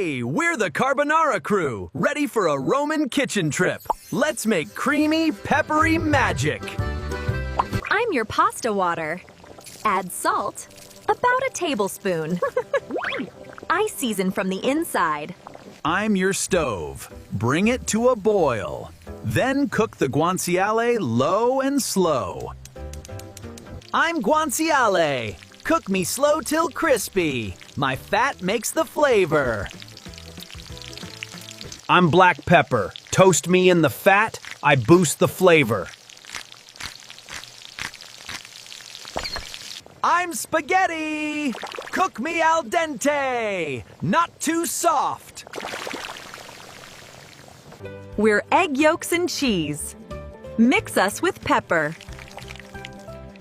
Hey, we're the Carbonara crew, ready for a Roman kitchen trip. Let's make creamy, peppery magic. I'm your pasta water. Add salt, about a tablespoon. I season from the inside. I'm your stove. Bring it to a boil. Then cook the guanciale low and slow. I'm guanciale. Cook me slow till crispy. My fat makes the flavor. I'm black pepper. Toast me in the fat. I boost the flavor. I'm spaghetti. Cook me al dente. Not too soft. We're egg yolks and cheese. Mix us with pepper.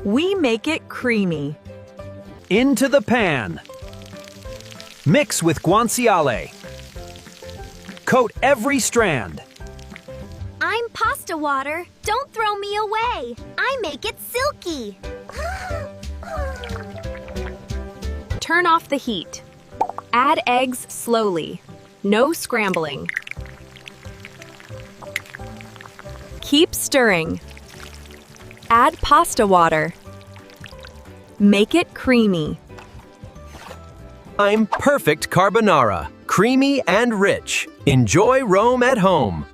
We make it creamy. Into the pan. Mix with guanciale. Coat every strand. I'm pasta water. Don't throw me away. I make it silky. Turn off the heat. Add eggs slowly. No scrambling. Keep stirring. Add pasta water. Make it creamy. I'm perfect carbonara, creamy and rich. Enjoy Rome at home.